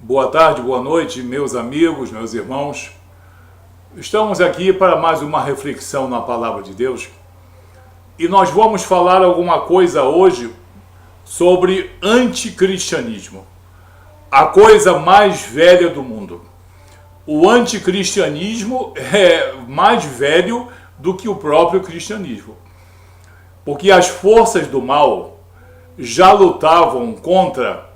Boa tarde, boa noite, meus amigos, meus irmãos. Estamos aqui para mais uma reflexão na Palavra de Deus e nós vamos falar alguma coisa hoje sobre anticristianismo, a coisa mais velha do mundo. O anticristianismo é mais velho do que o próprio cristianismo, porque as forças do mal já lutavam contra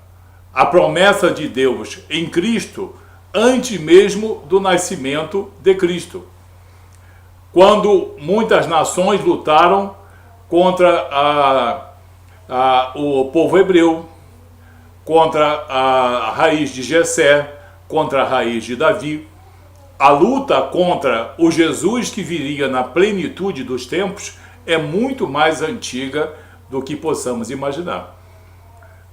a promessa de Deus em Cristo antes mesmo do nascimento de Cristo. Quando muitas nações lutaram contra o povo hebreu, contra a raiz de Jessé, contra a raiz de Davi, a luta contra o Jesus que viria na plenitude dos tempos é muito mais antiga do que possamos imaginar.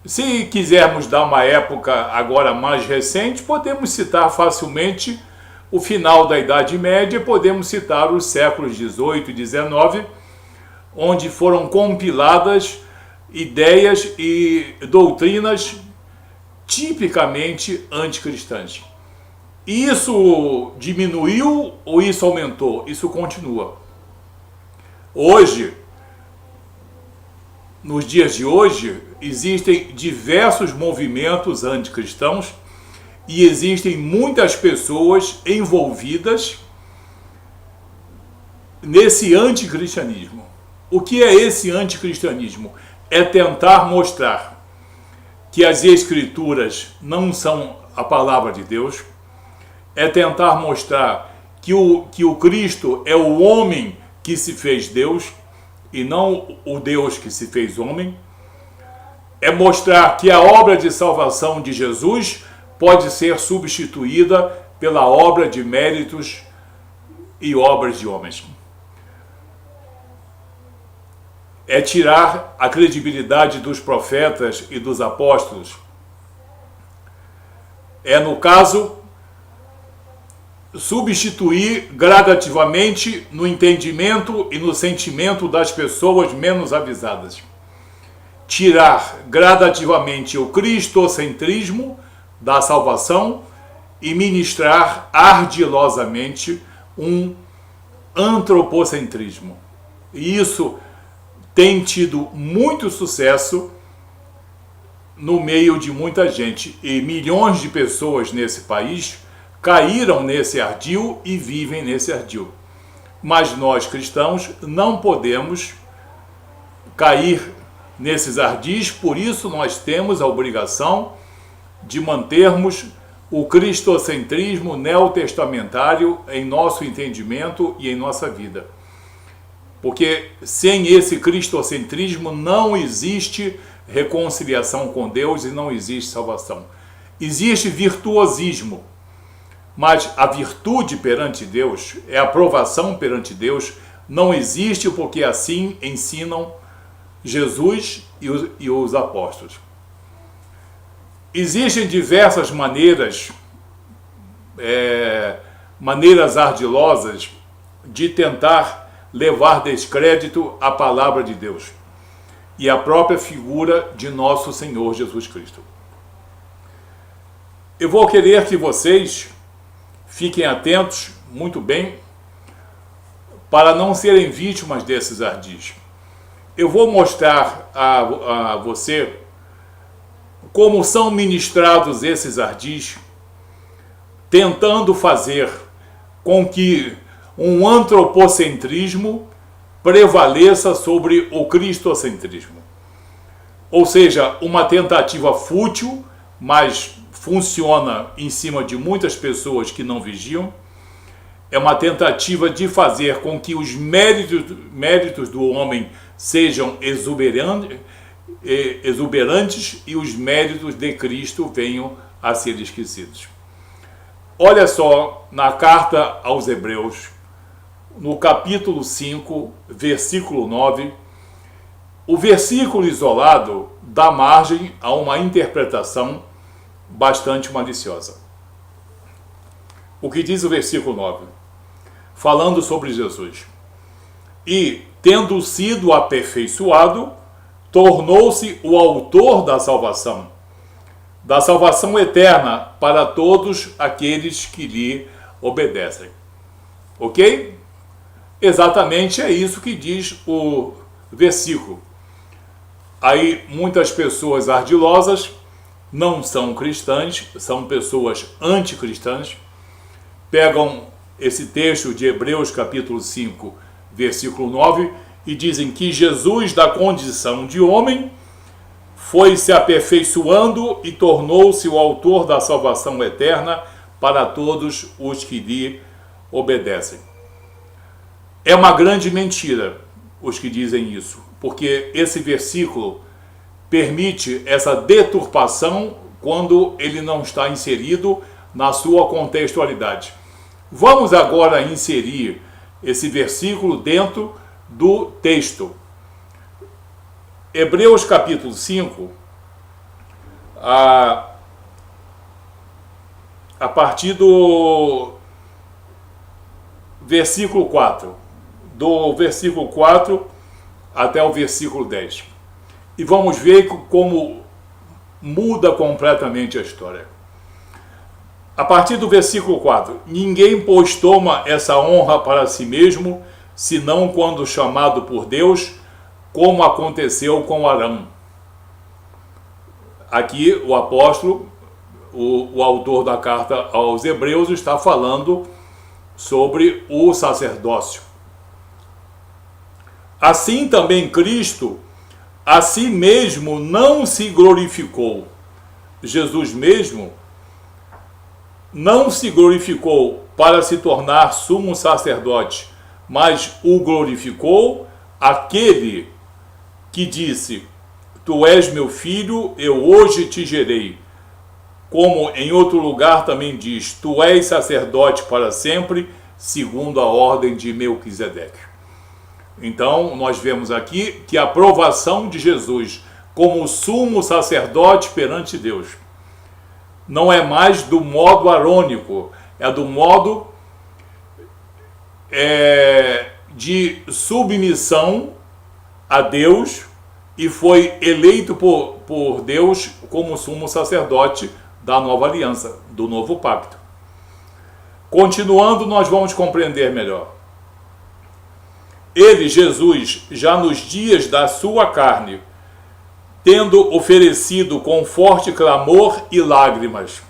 Se quisermos dar uma época agora mais recente, podemos citar facilmente o final da Idade Média, podemos citar os séculos 18 e 19, onde foram compiladas ideias e doutrinas tipicamente anticristãs. Isso diminuiu ou isso aumentou? Isso continua. Hoje, nos dias de hoje, existem diversos movimentos anticristãos e existem muitas pessoas envolvidas nesse anticristianismo. O que é esse anticristianismo? É tentar mostrar que as Escrituras não são a palavra de Deus, é tentar mostrar que o Cristo é o homem que se fez Deus, e não o Deus que se fez homem, é mostrar que a obra de salvação de Jesus pode ser substituída pela obra de méritos e obras de homens. É tirar a credibilidade dos profetas e dos apóstolos. É, no caso, substituir gradativamente no entendimento e no sentimento das pessoas menos avisadas. Tirar gradativamente o cristocentrismo da salvação e ministrar ardilosamente um antropocentrismo. E isso tem tido muito sucesso no meio de muita gente. E milhões de pessoas nesse país caíram nesse ardil e vivem nesse ardil. Mas nós cristãos não podemos cair nesses ardis, por isso nós temos a obrigação de mantermos o cristocentrismo neotestamentário em nosso entendimento e em nossa vida. Porque sem esse cristocentrismo não existe reconciliação com Deus e não existe salvação. Existe virtuosismo, mas a virtude perante Deus, a aprovação perante Deus, não existe, porque assim ensinam Jesus e os apóstolos. Existem diversas maneiras ardilosas de tentar levar descrédito à palavra de Deus e à própria figura de nosso Senhor Jesus Cristo. Eu vou querer que vocês fiquem atentos, muito bem, para não serem vítimas desses ardis. Eu vou mostrar a você como são ministrados esses ardis, tentando fazer com que um antropocentrismo prevaleça sobre o cristocentrismo. Ou seja, uma tentativa fútil, mas funciona em cima de muitas pessoas que não vigiam. É uma tentativa de fazer com que os méritos do homem sejam exuberantes e os méritos de Cristo venham a ser esquecidos. Olha só, na carta aos Hebreus, no capítulo 5, versículo 9, o versículo isolado dá margem a uma interpretação bastante maliciosa. O que diz o versículo 9? Falando sobre Jesus. E, tendo sido aperfeiçoado, tornou-se o autor da salvação, da salvação eterna para todos aqueles que lhe obedecem. Ok? Exatamente é isso que diz o versículo. Aí muitas pessoas ardilosas não são cristãs, são pessoas anticristãs, pegam esse texto de Hebreus capítulo 5, versículo 9, e dizem que Jesus, da condição de homem, foi se aperfeiçoando e tornou-se o autor da salvação eterna para todos os que lhe obedecem. É uma grande mentira os que dizem isso, porque esse versículo permite essa deturpação quando ele não está inserido na sua contextualidade. Vamos agora inserir esse versículo dentro do texto. Hebreus capítulo 5, a partir do versículo 4, do versículo 4 até o versículo 10. E vamos ver como muda completamente a história. A partir do versículo 4, ninguém, pois, toma essa honra para si mesmo, senão quando chamado por Deus, como aconteceu com Arão. Aqui o apóstolo, o autor da carta aos Hebreus, está falando sobre o sacerdócio. Assim também Cristo a si mesmo não se glorificou. Jesus mesmo não se glorificou para se tornar sumo sacerdote, mas o glorificou aquele que disse: Tu és meu filho, eu hoje te gerei. Como em outro lugar também diz: Tu és sacerdote para sempre, segundo a ordem de Melquisedeque. Então, nós vemos aqui que a aprovação de Jesus como sumo sacerdote perante Deus não é mais do modo arônico, é do modo de submissão a Deus, e foi eleito por Deus como sumo sacerdote da nova aliança, do novo pacto. Continuando, nós vamos compreender melhor. Ele, Jesus, já nos dias da sua carne, tendo oferecido com forte clamor e lágrimas,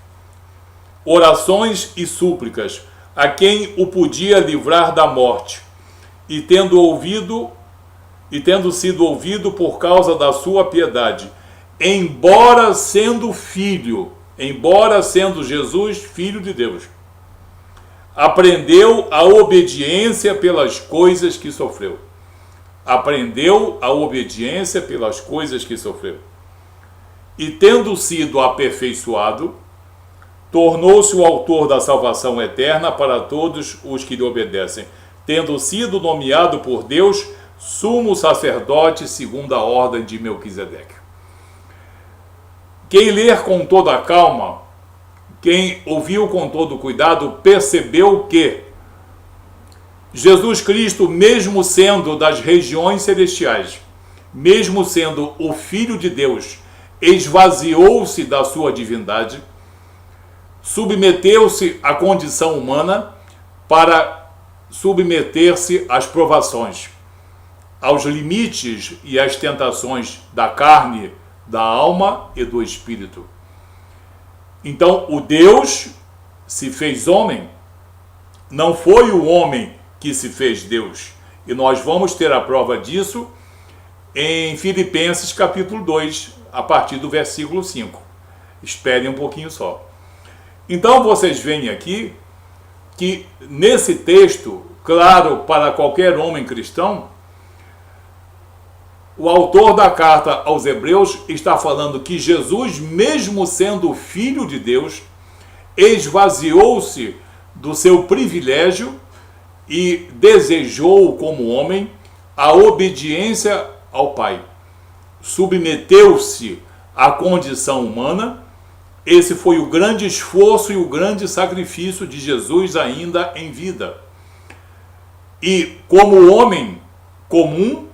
orações e súplicas, a quem o podia livrar da morte, e tendo sido ouvido por causa da sua piedade, embora sendo Jesus filho de Deus, aprendeu a obediência pelas coisas que sofreu. Aprendeu a obediência pelas coisas que sofreu. E tendo sido aperfeiçoado, tornou-se o autor da salvação eterna para todos os que lhe obedecem, tendo sido nomeado por Deus sumo sacerdote segundo a ordem de Melquisedeque. Quem ler com toda a calma, quem ouviu com todo cuidado, percebeu que Jesus Cristo, mesmo sendo das regiões celestiais, mesmo sendo o Filho de Deus, esvaziou-se da sua divindade, submeteu-se à condição humana para submeter-se às provações, aos limites e às tentações da carne, da alma e do espírito. Então, o Deus se fez homem, não foi o homem que se fez Deus. E nós vamos ter a prova disso em Filipenses capítulo 2, a partir do versículo 5. Esperem um pouquinho só. Então, vocês veem aqui que nesse texto, claro para qualquer homem cristão, o autor da carta aos Hebreus está falando que Jesus, mesmo sendo filho de Deus, esvaziou-se do seu privilégio e desejou, como homem, a obediência ao Pai. Submeteu-se à condição humana. Esse foi o grande esforço e o grande sacrifício de Jesus ainda em vida. E como homem comum,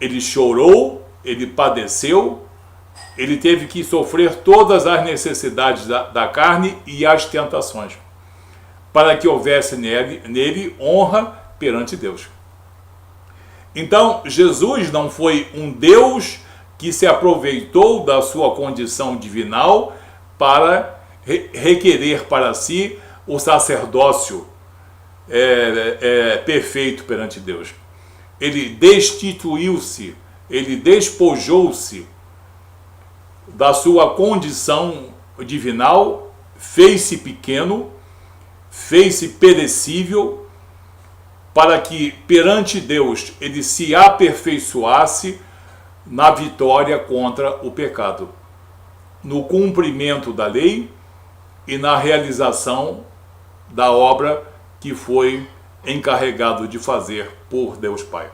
ele chorou, ele padeceu, ele teve que sofrer todas as necessidades da carne e as tentações, para que houvesse nele honra perante Deus. Então, Jesus não foi um Deus que se aproveitou da sua condição divinal para requerer para si o sacerdócio perfeito perante Deus. Ele destituiu-se, ele despojou-se da sua condição divinal, fez-se pequeno, fez-se perecível, para que perante Deus ele se aperfeiçoasse na vitória contra o pecado, no cumprimento da lei e na realização da obra que foi encarregado de fazer por Deus Pai.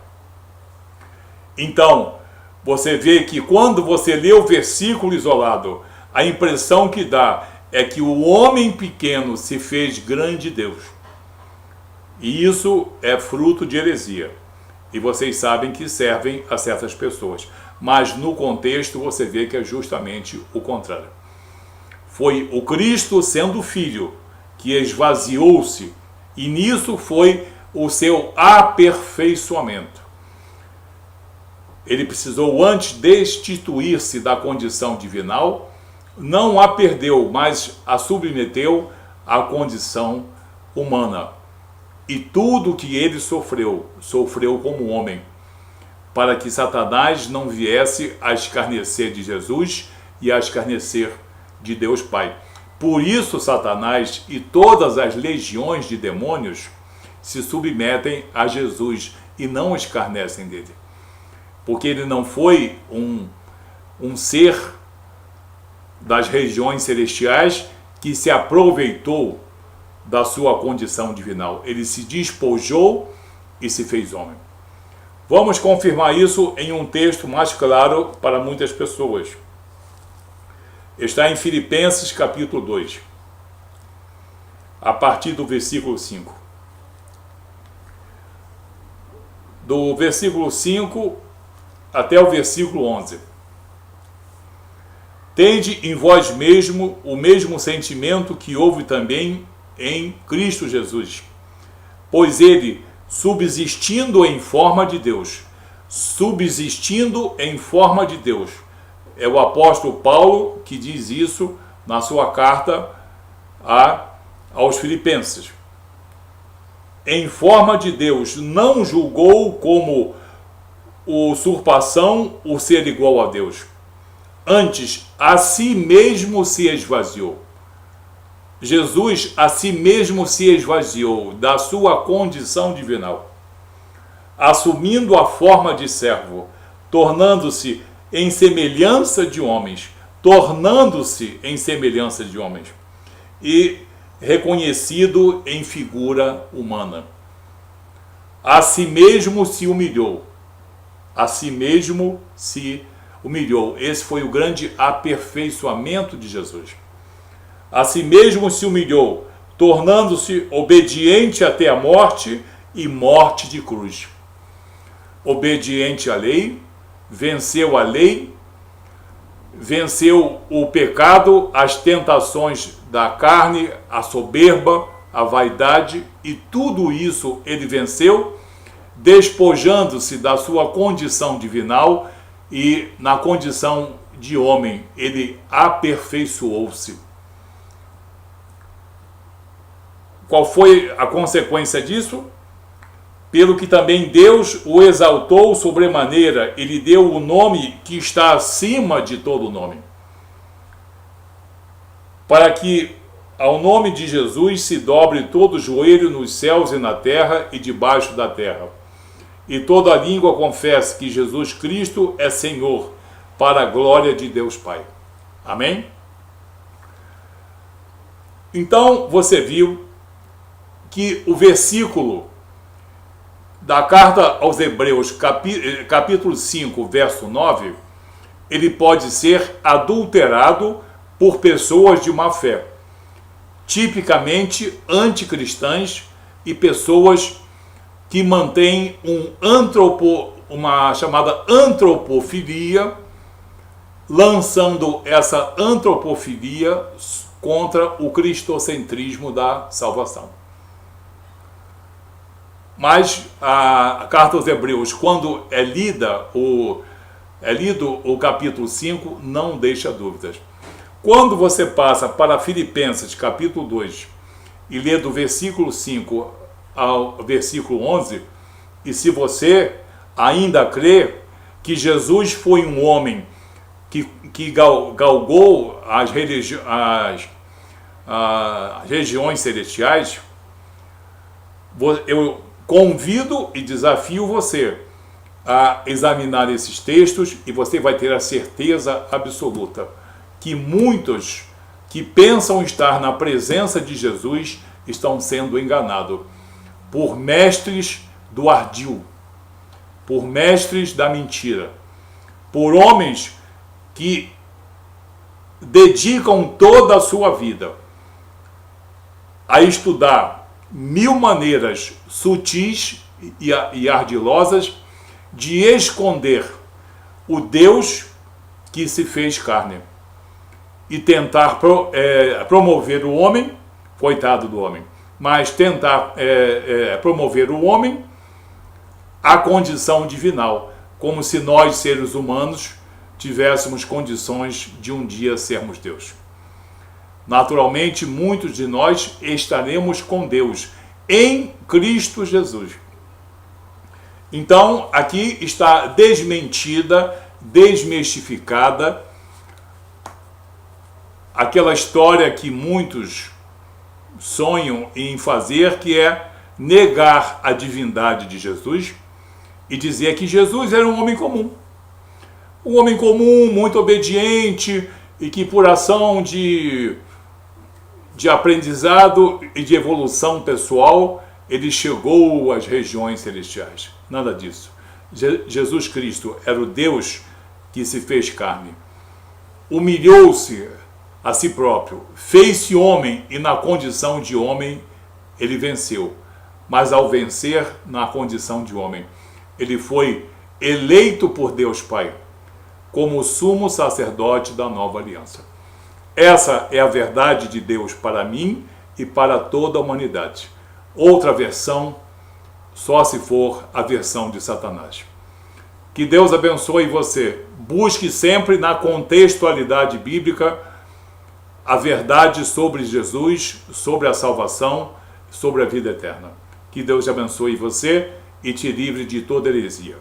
Então, você vê que quando você lê o versículo isolado, a impressão que dá é que o homem pequeno se fez grande Deus. E isso é fruto de heresia. E vocês sabem que servem a certas pessoas. Mas no contexto você vê que é justamente o contrário. Foi o Cristo sendo filho que esvaziou-se, e nisso foi o seu aperfeiçoamento. Ele precisou antes destituir-se da condição divinal, não a perdeu, mas a submeteu à condição humana. E tudo que ele sofreu como homem, para que Satanás não viesse a escarnecer de Jesus e a escarnecer de Deus Pai. Por isso Satanás e todas as legiões de demônios se submetem a Jesus e não escarnecem dele. Porque ele não foi um ser das regiões celestiais que se aproveitou da sua condição divinal. Ele se despojou e se fez homem. Vamos confirmar isso em um texto mais claro para muitas pessoas. Está em Filipenses capítulo 2, a partir do versículo 5. Do versículo 5 até o versículo 11. Tende em vós mesmo o mesmo sentimento que houve também em Cristo Jesus, pois ele, subsistindo em forma de Deus, é o apóstolo Paulo que diz isso na sua carta aos Filipenses. Em forma de Deus, não julgou como usurpação o ser igual a Deus. Antes, a si mesmo se esvaziou. Jesus a si mesmo se esvaziou da sua condição divinal, assumindo a forma de servo, tornando-se em semelhança de homens, e reconhecido em figura humana. A si mesmo se humilhou. Esse foi o grande aperfeiçoamento de Jesus. A si mesmo se humilhou, tornando-se obediente até a morte e morte de cruz. Obediente à lei, venceu a lei, venceu o pecado, as tentações da carne, a soberba, a vaidade, e tudo isso ele venceu, despojando-se da sua condição divinal, e na condição de homem ele aperfeiçoou-se. Qual foi a consequência disso? Pelo que também Deus o exaltou sobremaneira, ele deu o nome que está acima de todo nome, para que ao nome de Jesus se dobre todo joelho nos céus e na terra e debaixo da terra, e toda língua confesse que Jesus Cristo é Senhor, para a glória de Deus Pai. Amém? Então você viu que o versículo da carta aos Hebreus, capítulo 5, verso 9, ele pode ser adulterado por pessoas de má fé, tipicamente anticristãs e pessoas que mantêm uma chamada antropofilia lançando essa antropofilia contra o cristocentrismo da salvação. Mas a carta aos Hebreus, quando é lido o capítulo 5, não deixa dúvidas. Quando você passa para Filipenses capítulo 2 e lê do versículo 5 ao versículo 11, e se você ainda crê que Jesus foi um homem que galgou as regiões celestiais, eu convido e desafio você a examinar esses textos e você vai ter a certeza absoluta que muitos que pensam estar na presença de Jesus estão sendo enganados por mestres do ardil, por mestres da mentira, por homens que dedicam toda a sua vida a estudar 1000 maneiras sutis e ardilosas de esconder o Deus que se fez carne e tentar promover o homem, coitado do homem, mas tentar promover o homem à condição divinal, como se nós, seres humanos, tivéssemos condições de um dia sermos Deus. Naturalmente, muitos de nós estaremos com Deus em Cristo Jesus. Então, aqui está desmentida, desmistificada aquela história que muitos sonham em fazer, que é negar a divindade de Jesus e dizer que Jesus era um homem comum. Um homem comum, muito obediente, e que por ação de aprendizado e de evolução pessoal, ele chegou às regiões celestiais. Nada disso. Jesus Cristo era o Deus que se fez carne. Humilhou-se a si próprio, fez-se homem e na condição de homem ele venceu. Mas ao vencer na condição de homem, ele foi eleito por Deus Pai como sumo sacerdote da nova aliança. Essa é a verdade de Deus para mim e para toda a humanidade. Outra versão, só se for a versão de Satanás. Que Deus abençoe você. Busque sempre na contextualidade bíblica a verdade sobre Jesus, sobre a salvação, sobre a vida eterna. Que Deus abençoe você e te livre de toda heresia.